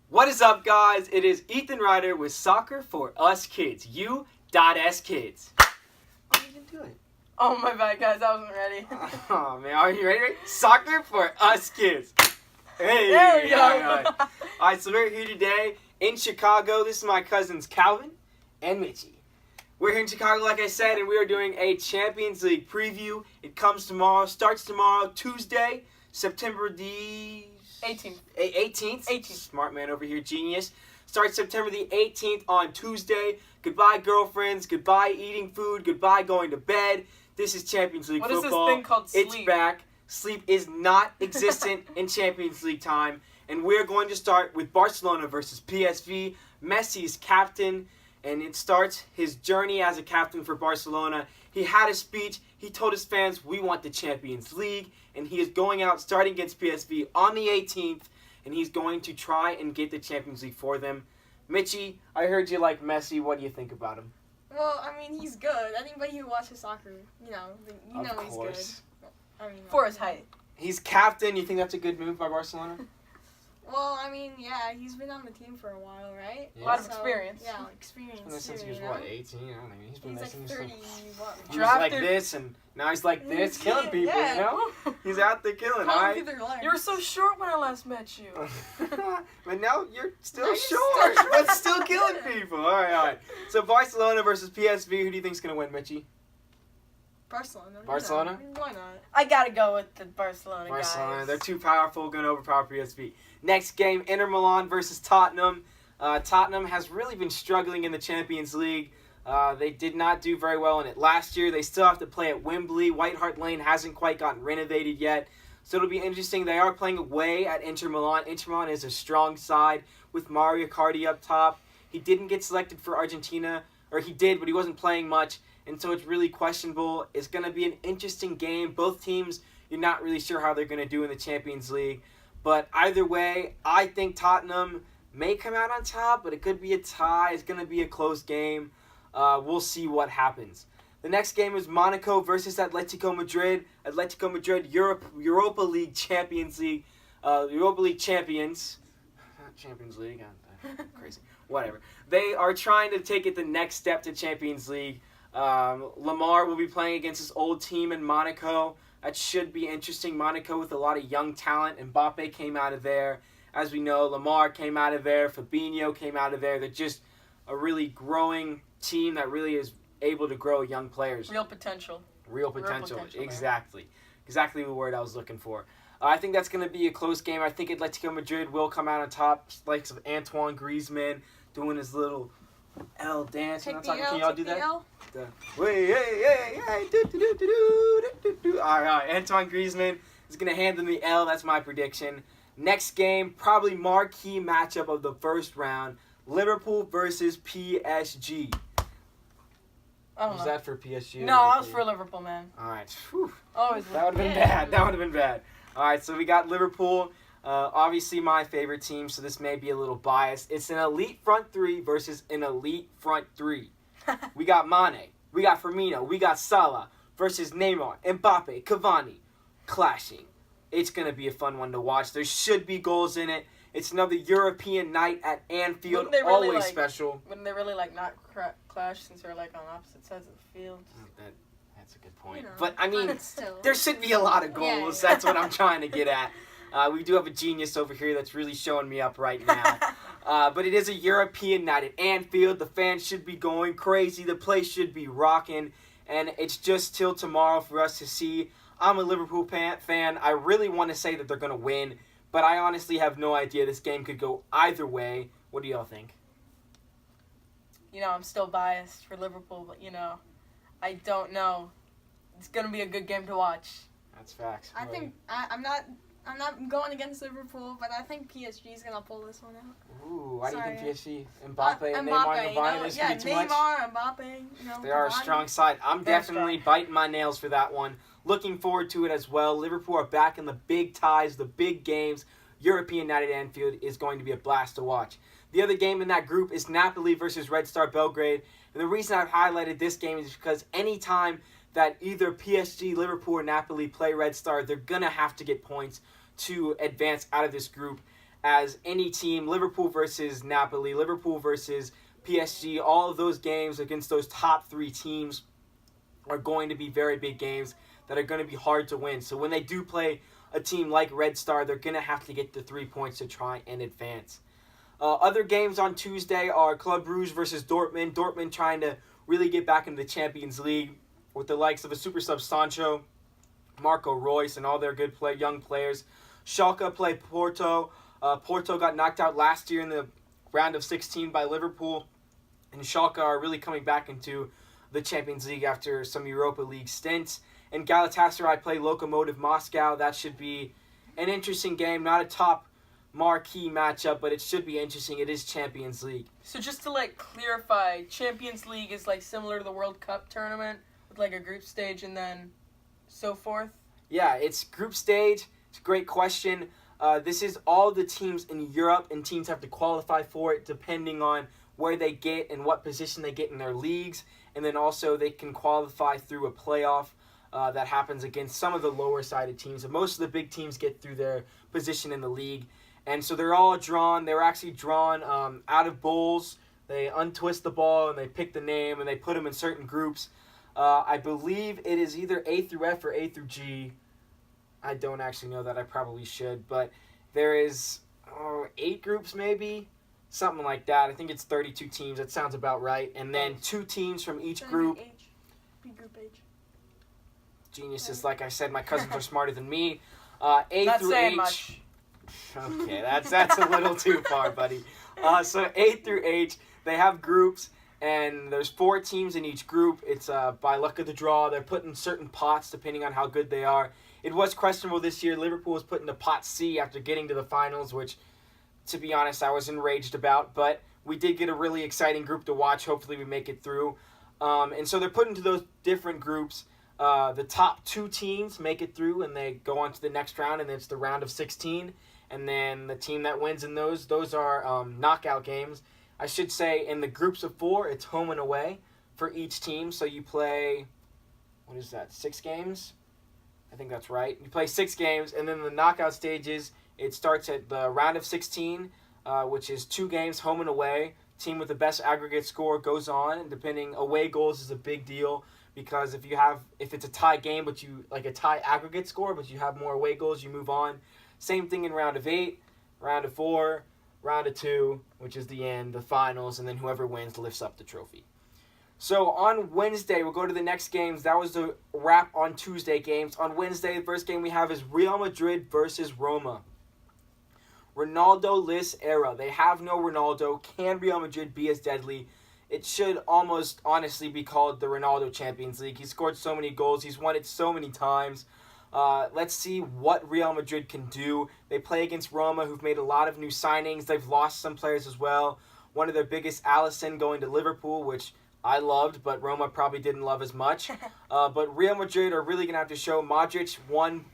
What is up, guys? It is Ethan Ryder with Soccer for Us Kids. U.S Kids. What are you doing? Oh, my bad, guys. I wasn't ready. Oh, man. Are you ready? Soccer for Us Kids. Hey. There we go. All right, so we're here today in Chicago. This is my cousins Calvin and Mitchie. We're here in Chicago, like I said, and we are doing a Champions League preview. It comes tomorrow, starts tomorrow, Tuesday, September the 18th. 18th. Smart man over here, genius. Starts September the 18th on Tuesday. Goodbye, girlfriends. Goodbye, eating food. Goodbye, going to bed. This is Champions League football. What is this thing called sleep? It's back. Sleep is not existent in Champions League time. And we're going to start with Barcelona versus PSV. Messi is captain, and it starts his journey as a captain for Barcelona. He had a speech. He told his fans, we want the Champions League. And he is going out starting against PSV on the 18th. And he's going to try and get the Champions League for them. Mitchie, I heard you like Messi. What do you think about him? Well, I mean, he's good. Anybody who watches soccer, you know he's good. I mean, For his height. He's captain. You think that's a good move by Barcelona? Well, I mean, yeah, he's been on the team for a while, right? Yeah. A lot of experience. Yeah, experience. Been there since he was, too, you what, know? 18? I don't know. He's been He's there like since 30. What? he was like Drafted- this, and now he's like this, killing people, Yeah. you know? He's out there killing, Calling alright? through their lives. You were so short when I last met you. But now you're still Now you're short, still but still killing people. Alright. So Barcelona versus PSV, who do you think's going to win, Mitchie? Barcelona. you know. Barcelona? I mean, why not? I gotta go with the Barcelona, Barcelona. guys. They're too powerful, going to overpower PSV. Next game, Inter Milan versus Tottenham. Tottenham has really been struggling in the Champions League. They did not do very well in it last year. They still have to play at Wembley. White Hart Lane hasn't quite gotten renovated yet. So it'll be interesting. They are playing away at Inter Milan. Inter Milan is a strong side with Mario Icardi up top. He didn't get selected for Argentina, or he did, but he wasn't playing much. And so it's really questionable. It's going to be an interesting game. Both teams, you're not really sure how they're going to do in the Champions League. But either way, I think Tottenham may come out on top, but it could be a tie. It's going to be a close game. We'll see what happens. The next game is Monaco versus Atletico Madrid. Atletico Madrid, Europa League Champions League. Europa League champions. Not Champions League. Crazy. Whatever. They are trying to take it the next step to Champions League. Lamar will be playing against his old team in Monaco. That should be interesting. Monaco with a lot of young talent. Mbappe came out of there. As we know, Lamar came out of there. Fabinho came out of there. They're just a really growing team that really is able to grow young players. Real potential. Real potential. potential, Exactly. Exactly the word I was looking for. I think that's going to be a close game. I think Atletico Madrid will come out on top. Likes of Antoine Griezmann doing his little L dance. Take I'm the talking. L, Can y'all take do the that? L. Hey, hey, hey, do, do, do, do, do, do, do. All right, Antoine Griezmann is going to hand them the L. That's my prediction. Next game, probably marquee matchup of the first round, Liverpool versus PSG. I don't Was know. that for PSG? No, I was for Liverpool, man. All right. Whew. Always That would have been Yeah. bad. That would have been bad. All right, so we got Liverpool. Obviously my favorite team, so this may be a little biased. It's an elite front three versus an elite front three. We got Mane, we got Firmino, we got Salah versus Neymar, Mbappe, Cavani, clashing. It's going to be a fun one to watch. There should be goals in it. It's another European night at Anfield. Wouldn't they really, Always like- special. Wouldn't they really, like, not clash since they're, like, on opposite sides of the field? That's a good point. You know, But, I mean, but still. there should be a lot of goals. Yeah. That's what I'm trying to get at. We do have a genius over here that's really showing me up right now. But it is a European night at Anfield. The fans should be going crazy. The place should be rocking. And it's just till tomorrow for us to see. I'm a Liverpool fan. I really want to say that they're going to win. But I honestly have no idea. This game could go either way. What do y'all think? You know, I'm still biased for Liverpool, but, you know, I don't know. It's going to be a good game to watch. That's facts. I think I'm not going against Liverpool, but I think PSG is gonna pull this one out. Ooh, why do you think PSG, Mbappe, Mbappe, and Neymar and you Cavani, know, this yeah, could be too much? Neymar, Mbappe, you know, They are a Cavani. strong side. I'm They're definitely biting my nails for that one. Looking forward to it as well. Liverpool are back in the big ties, the big games. European night at Anfield is going to be a blast to watch. The other game in that group is Napoli versus Red Star Belgrade. And the reason I've highlighted this game is because anytime that either PSG, Liverpool, or Napoli play Red Star, they're going to have to get points to advance out of this group. as any team, Liverpool versus Napoli, Liverpool versus PSG, all of those games against those top 3 teams are going to be very big games that are going to be hard to win. So when they do play a team like Red Star, they're going to have to get the 3 points to try and advance. Other games on Tuesday are Club Brugge versus Dortmund. Dortmund trying to really get back into the Champions League with the likes of a super sub Sancho, Marco Reus, and all their good young players. Schalke play Porto. Porto got knocked out last year in the round of 16 by Liverpool, and Schalke are really coming back into the Champions League after some Europa League stints. And Galatasaray play Lokomotiv Moscow. That should be an interesting game. Not a top marquee matchup, but it should be interesting. It is Champions League. So just to clarify, Champions League is similar to the World Cup tournament with a group stage and then so forth? Yeah, it's group stage. It's a great question. This is all the teams in Europe, and teams have to qualify for it depending on where they get and what position they get in their leagues. And then also they can qualify through a playoff that happens against some of the lower-sided teams. And most of the big teams get through their position in the league. And so they're all drawn. They're actually drawn out of bowls. They untwist the ball, and they pick the name, and they put them in certain groups. I believe it is either A through F or A through G. I don't actually know that. I probably should. But there is 8 groups maybe, something like that. I think it's 32 teams. That sounds about right. And then 2 teams from each group. Be group H. Geniuses, like I said, my cousins are smarter than me. A Not through saying H. much. Okay, that's a little too far, buddy. So A through H, they have groups, and there's 4 teams in each group. It's by luck of the draw. They're put in certain pots depending on how good they are. It was questionable this year. Liverpool was put into pot C after getting to the finals, which, to be honest, I was enraged about. But we did get a really exciting group to watch. Hopefully we make it through. And so they're put into those different groups. The top 2 teams make it through, and they go on to the next round, and it's the round of 16. And then the team that wins in those are knockout games. I should say in the groups of 4, it's home and away for each team. So you play, 6 games? I think that's right. You play 6 games, and then the knockout stages, it starts at the round of 16, which is 2 games home and away. Team with the best aggregate score goes on, and depending, away goals is a big deal because if it's a tie game, but you a tie aggregate score, but you have more away goals, you move on. Same thing in round of 8, round of 4, round of 2, which is the end, the finals, and then whoever wins lifts up the trophy. So on Wednesday, we'll go to the next games. That was the wrap on Tuesday games. On Wednesday, the first game we have is Real Madrid versus Roma. Ronaldo-less era. They have no Ronaldo. Can Real Madrid be as deadly? It should almost honestly be called the Ronaldo Champions League. He scored so many goals. He's won it so many times. Let's see what Real Madrid can do. They play against Roma, who've made a lot of new signings. They've lost some players as well. One of their biggest, Alisson, going to Liverpool, which I loved, but Roma probably didn't love as much. But Real Madrid are really going to have to show. Modric won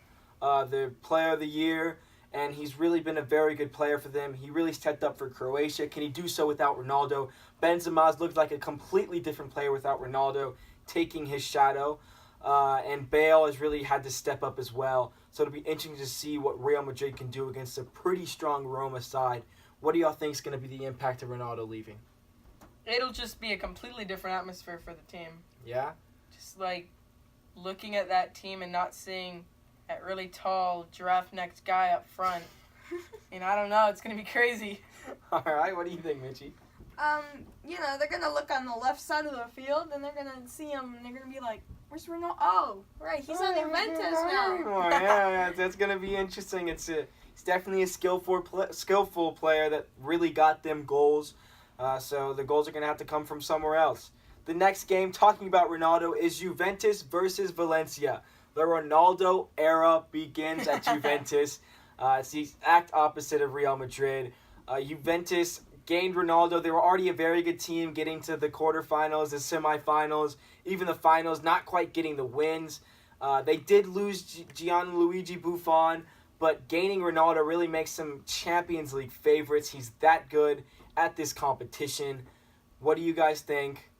the Player of the Year, and he's really been a very good player for them. He really stepped up for Croatia. Can he do so without Ronaldo? Benzema's looked like a completely different player without Ronaldo taking his shadow. And Bale has really had to step up as well. So it'll be interesting to see what Real Madrid can do against a pretty strong Roma side. What do y'all think is going to be the impact of Ronaldo leaving? It'll just be a completely different atmosphere for the team. Yeah? Just looking at that team and not seeing that really tall, giraffe-necked guy up front. I don't know. It's going to be crazy. All right. What do you think, Mitchie? They're gonna look on the left side of the field, and they're gonna see him, and they're gonna be like, "Where's Ronaldo? Oh, right, he's on Juventus now." Yeah, that's gonna be interesting. It's definitely a skillful player that really got them goals. So the goals are gonna have to come from somewhere else. The next game, talking about Ronaldo, is Juventus versus Valencia. The Ronaldo era begins at Juventus. It's the exact opposite of Real Madrid. Juventus gained Ronaldo. They were already a very good team, getting to the quarterfinals, the semifinals, even the finals, not quite getting the wins. They did lose Gianluigi Buffon, but gaining Ronaldo really makes them Champions League favorites. He's that good at this competition. What do you guys think?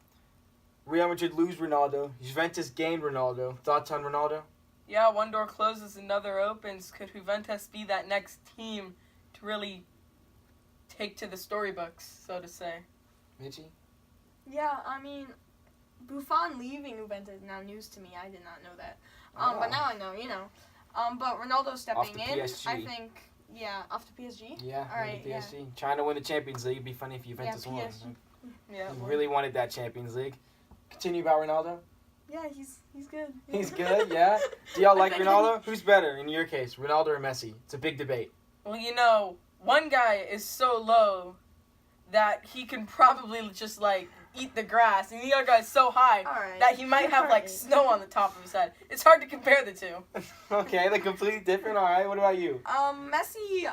Real Madrid lose Ronaldo. Juventus gained Ronaldo. Thoughts on Ronaldo? Yeah, one door closes, another opens. Could Juventus be that next team to really take to the storybooks, so to say. Mitchie? Yeah, I mean, Buffon leaving Juventus now news to me. I did not know that. But now I know, you know. But Ronaldo stepping to in, PSG. I think. Yeah, off to PSG. Yeah, All right, yeah. PSG. Trying to win the Champions League. It'd be funny if Juventus won. PSG. Yeah. He really wanted that Champions League. Continue about Ronaldo. Yeah, he's good. He's good, yeah. Do y'all like I think Ronaldo? Who's better in your case, Ronaldo or Messi? It's a big debate. Well, you know, one guy is so low that he can probably just, like, eat the grass, and the other guy's so high All right. that he might have, like, Alright. snow on the top of his head. It's hard to compare the two. Okay, they're completely different. All right, what about you? Messi,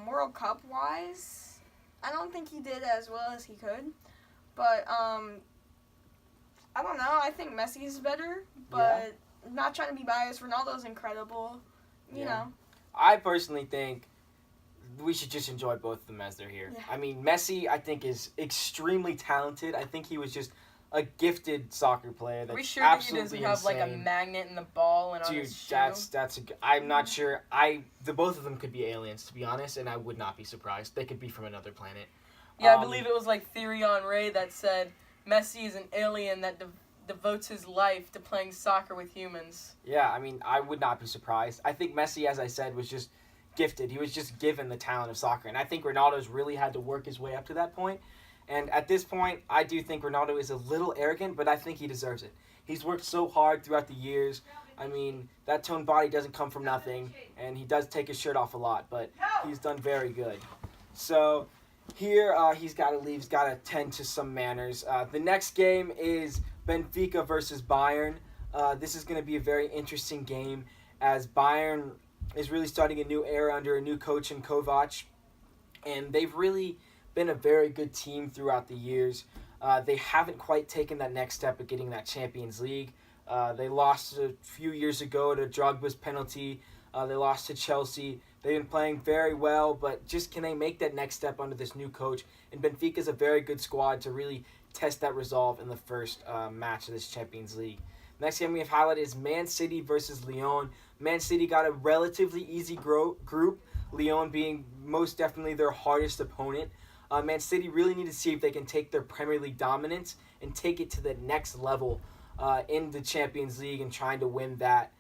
World Cup wise, I don't think he did as well as he could. But, I don't know. I think Messi is better, but not trying to be biased. Ronaldo's incredible. You Yeah. know. I personally think we should just enjoy both of them as they're here. Yeah. I mean, Messi, I think, is extremely talented. I think he was just a gifted soccer player. That's Are we sure that he absolutely doesn't have, like, a insane. magnet in the ball and on Dude, his shoe? I'm not sure. The both of them could be aliens, to be honest, and I would not be surprised. They could be from another planet. Yeah, I believe it was, like, Thierry Henry that said Messi is an alien that devotes his life to playing soccer with humans. Yeah, I mean, I would not be surprised. I think Messi, as I said, was just gifted. He was just given the talent of soccer. And I think Ronaldo's really had to work his way up to that point. And at this point, I do think Ronaldo is a little arrogant, but I think he deserves it. He's worked so hard throughout the years. I mean, that toned body doesn't come from nothing. And he does take his shirt off a lot, but he's done very good. So here, he's got to leave. He's got to tend to some manners. The next game is Benfica versus Bayern. This is going to be a very interesting game as Bayern is really starting a new era under a new coach in Kovac. And they've really been a very good team throughout the years. They haven't quite taken that next step of getting that Champions League. They lost a few years ago to Drogba's penalty. They lost to Chelsea. They've been playing very well, but just can they make that next step under this new coach? And Benfica's a very good squad to really test that resolve in the first match of this Champions League. Next game we have highlighted is Man City versus Lyon. Man City got a relatively easy group, Lyon being most definitely their hardest opponent. Man City really need to see if they can take their Premier League dominance and take it to the next level in the Champions League and trying to win that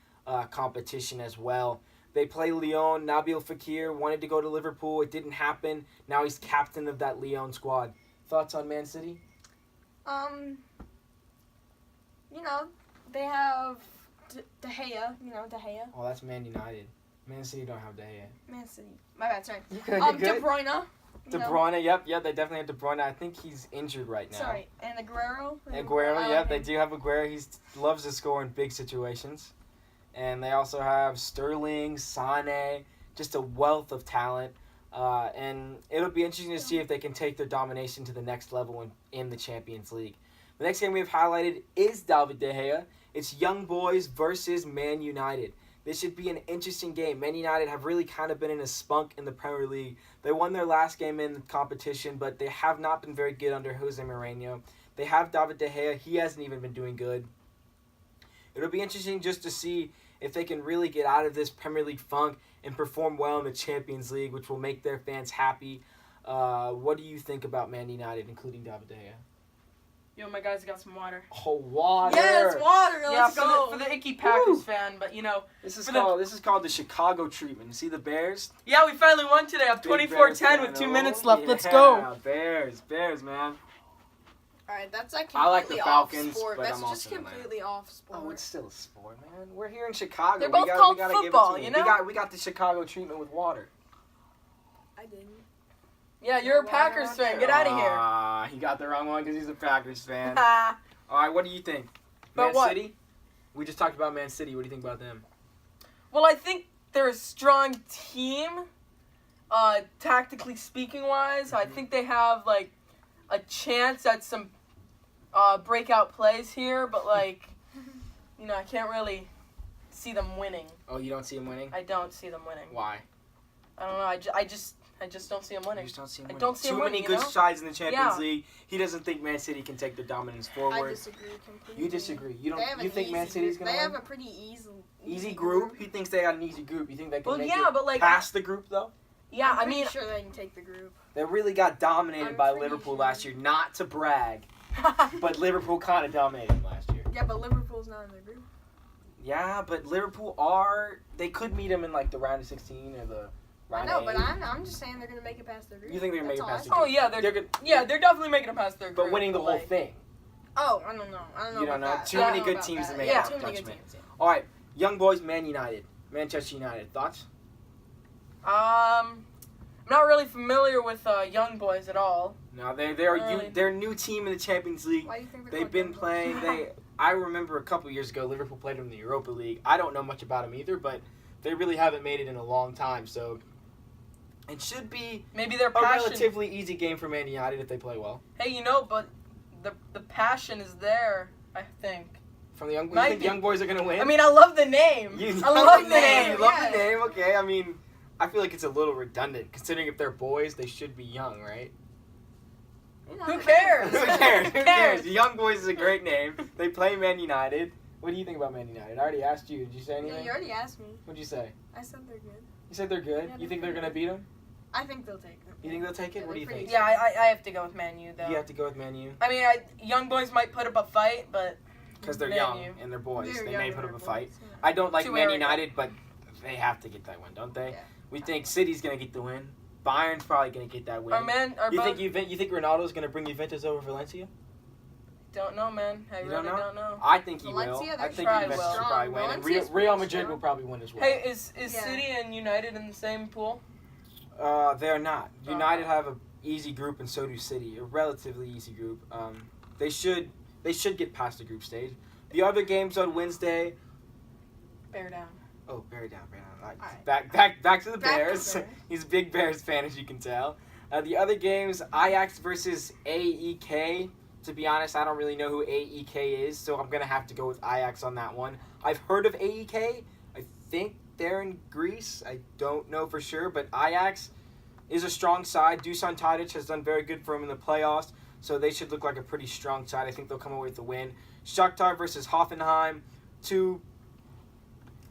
competition as well. They play Lyon. Nabil Fekir wanted to go to Liverpool. It didn't happen. Now he's captain of that Lyon squad. Thoughts on Man City? You know, they have De Gea. You know, De Gea. Oh, that's Man United. Man City don't have De Gea. Man City. My bad. Sorry. You good? De Bruyne. De Bruyne, yep, they definitely have De Bruyne. I think he's injured right now. Sorry, and Aguero. Aguero, yep, they do have Aguero. He loves to score in big situations. And they also have Sterling, Sane, just a wealth of talent. And it'll be interesting to see if they can take their domination to the next level in the Champions League. The next game we have highlighted is David De Gea. It's Young Boys versus Man United. This should be an interesting game. Man United have really kind of been in a spunk in the Premier League. They won their last game in the competition, but they have not been very good under Jose Mourinho. They have David De Gea. He hasn't even been doing good. It'll be interesting just to see if they can really get out of this Premier League funk and perform well in the Champions League, which will make their fans happy. What do you think about Man United, including David De Gea? Yo, my guys got some water. Oh, water! Yes, water. Let's yeah, go. for the icky Packers Woo. fan, but you know. This is called the Chicago treatment. You see the Bears? Yeah, we finally won today. Up Big 24-10 with 2 minutes left. Let's go. Bears, man. All right, that's like I like the completely Falcons, off sport. but That's I'm just also Atlanta. completely off sport. Oh, it's still a sport, man. We're here in Chicago. They're We both gotta- called we gotta give it football, to you them. know? We got the Chicago treatment with water. I didn't. Yeah, you're a Water Packers out fan. there. Get out of here. He got the wrong one because he's a Packers fan. Ah. All right, what do you think? But Man what? City? We just talked about Man City. What do you think about them? Well, I think they're a strong team, tactically speaking wise. I think they have, like, a chance at some breakout plays here, but, like, you know, I can't really see them winning. Oh, you don't see him winning? I don't see them winning. Why? I don't know. I just don't see them You winning. just don't see him I winning. don't see him Too many winning, good you know? sides in the Champions Yeah. League. He doesn't think Man City can take their dominance I forward. disagree completely. You disagree. You They have don't. You an think Man easy City's group. gonna They win? have a pretty easy Easy group. He thinks they got an easy group. You think they can Well, make yeah, it but, like, past the group though? Yeah, I'm I pretty mean, sure they can take the group. They really got dominated I'm by pretty Liverpool sure. last year. Not to brag, but Liverpool kind of dominated them last year. Yeah, but Liverpool's not in their group. Yeah, but Liverpool they could meet them in like the round of 16 or the I round know, of 8. but I'm just saying they're gonna make it past their group. You think they're gonna make it That's past all the I group? oh yeah, They're good, they're definitely making it past their group. but winning the whole like- thing. Oh, I don't know. I don't know You don't about know? that. Too I don't many know good about teams that. to make Yeah, that too many good judgment. teams. Yeah. All right, Young Boys, Man United, Manchester United. Thoughts? I'm not really familiar with Young Boys at all. No, they're Really? they're a new team in the Champions League. Why do you think they're They've called been Young Boys? playing. I remember a couple years ago, Liverpool played them in the Europa League. I don't know much about them either, but they really haven't made it in a long time. So it should be Maybe their a passion. relatively easy game for Man United if they play well. Hey, but the passion is there. I think. From the young, you Might think be. Young Boys are gonna win? I mean, I love the name. I love the name. You love yeah. the name. Okay, I mean, I feel like it's a little redundant considering if they're boys, they should be young, right? You know, Who they're- cares? Who cares? Who cares? cares? The Young Boys is a great name. They play Man United. What do you think about Man United? I already asked you. Did you say Yeah, anything? you already asked me. What'd you say? I said they're good. You said they're good. Yeah, You they're think they're pretty gonna beat them? I think they'll take them. You think they'll take it? Yeah, What do you they're think? pretty Yeah, I have to go with Man U though. You have to go with Man U I mean, Young Boys might put up a fight, but because they're Man young U. and they're boys. They're They young may and put up they're a fight. boys, yeah. I don't like Too Man arrogant. United, but they have to get that win, don't they? Yeah. We think City's gonna get the win. Bayern's probably gonna get that win. our men are You both. think you think Ronaldo's gonna bring Juventus over Valencia? Don't know, man. I You really don't know? don't know. I think he Valencia, will. I they're think pretty Juventus strong. will probably win, and Valencia's Real pretty Madrid strong. will probably win as well. Hey, is Yeah. City and United in the same pool? They're not. Oh. United have a easy group, and so do City. A relatively easy group. They should get past the group stage. The other games on Wednesday. Bear down. Oh, bear down, bear down. Alright. Back to the Back to Bears. Bears. He's a big Bears fan, as you can tell. The other games, Ajax versus AEK. To be honest, I don't really know who AEK is, so I'm gonna have to go with Ajax on that one. I've heard of AEK. I think they're in Greece. I don't know for sure, but Ajax is a strong side. Dusan Tadic has done very good for him in the playoffs, so they should look like a pretty strong side. I think they'll come away with the win. Shakhtar versus Hoffenheim, two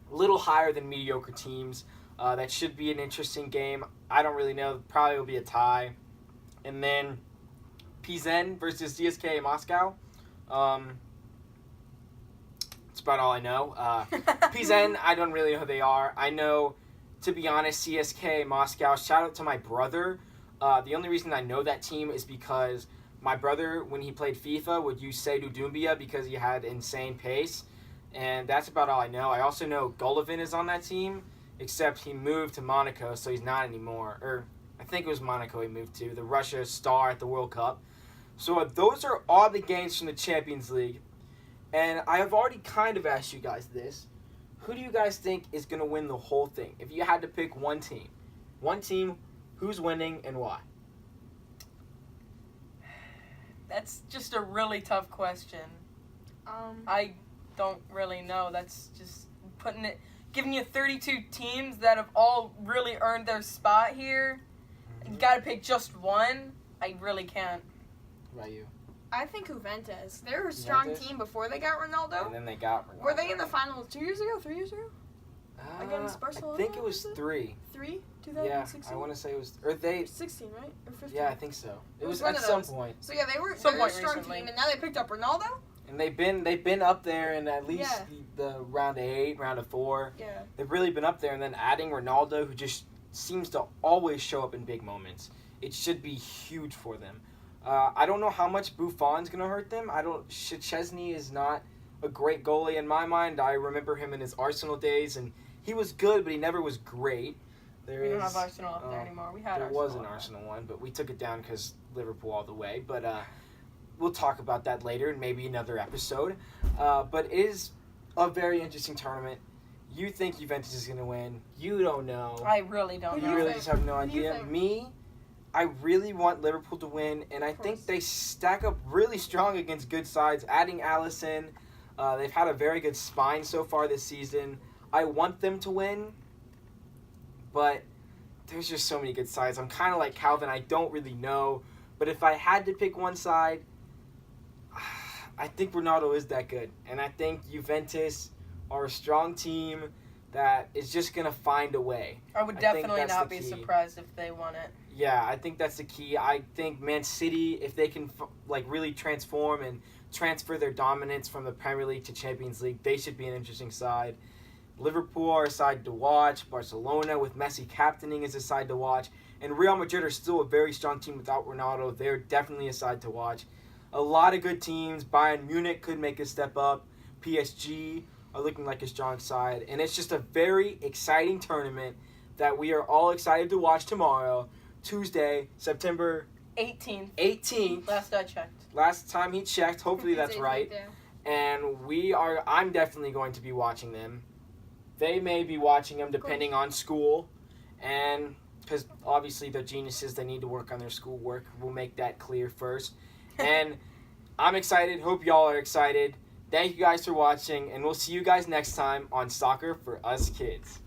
little higher than mediocre teams. That should be an interesting game. I don't really know. Probably will be a tie. And then Pizen versus CSKA Moscow. That's about all I know. Pizen, I don't really know who they are. I know, to be honest, CSKA Moscow. Shout out to my brother. The only reason I know that team is because my brother, when he played FIFA, would use Seydou Doumbia because he had insane pace. And that's about all I know. I also know Golovin is on that team, except he moved to Monaco, so he's not anymore. Or I think it was Monaco he moved to, the Russia star at the World Cup. So those are all the games from the Champions League. And I have already kind of asked you guys this. Who do you guys think is going to win the whole thing? If you had to pick one team, who's winning and why? That's just a really tough question. I don't really know. That's just giving you 32 teams that have all really earned their spot here. You gotta pick just one. I really can't. What about you? I think Juventus. They were a strong Juventus? team before they got Ronaldo. And then they got Ronaldo. Were they in the finals 2 years ago? 3 years ago? Against I Barcelona, think it was was it? 3. 3? Yeah, 2016? I want to say it was... Or they... 16, right? Or 15? Yeah, I think so. It It was was one at of some those. point. So yeah, they were Some they're a point strong recently. team, and now they picked up Ronaldo. And they've been up there in at least Yeah. the round of 8, round of 4. Yeah. They've really been up there, and then adding Ronaldo, who just seems to always show up in big moments. It should be huge for them. I don't know how much Buffon's going to hurt them. Szczesny is not a great goalie in my mind. I remember him in his Arsenal days, and he was good, but he never was great. We don't have Arsenal up there anymore. We had There Arsenal. was an Arsenal one, but we took it down because Liverpool all the way. But we'll talk about that later in maybe another episode. But it is a very interesting tournament. You think Juventus is going to win. You don't know. I really don't Who do You know. really think? just have no Who do you idea. think? Me, I really want Liverpool to win, and I think course. they stack up really strong against good sides. Adding Alisson, they've had a very good spine so far this season. I want them to win, but there's just so many good sides. I'm kind of like Calvin. I don't really know, but if I had to pick one side, I think Ronaldo is that good, and I think Juventus are a strong team. that is just going to find a way. I would I think definitely that's not the be key. surprised if they won it. Yeah, I think that's the key. I think Man City, if they can really transform and transfer their dominance from the Premier League to Champions League, they should be an interesting side. Liverpool are a side to watch. Barcelona with Messi captaining is a side to watch. And Real Madrid are still a very strong team without Ronaldo. They're definitely a side to watch. A lot of good teams. Bayern Munich could make a step up. PSG are looking like a strong side. And it's just a very exciting tournament that we are all excited to watch tomorrow, Tuesday, September 18th. 18th. Last I checked. Last time he checked. Hopefully It's that's easy right. there. And I'm definitely going to be watching them. They may be watching them depending on school. And because obviously they're geniuses, they need to work on their schoolwork. We'll make that clear first. And I'm excited. Hope y'all are excited. Thank you guys for watching. And we'll see you guys next time on Soccer for Us Kids.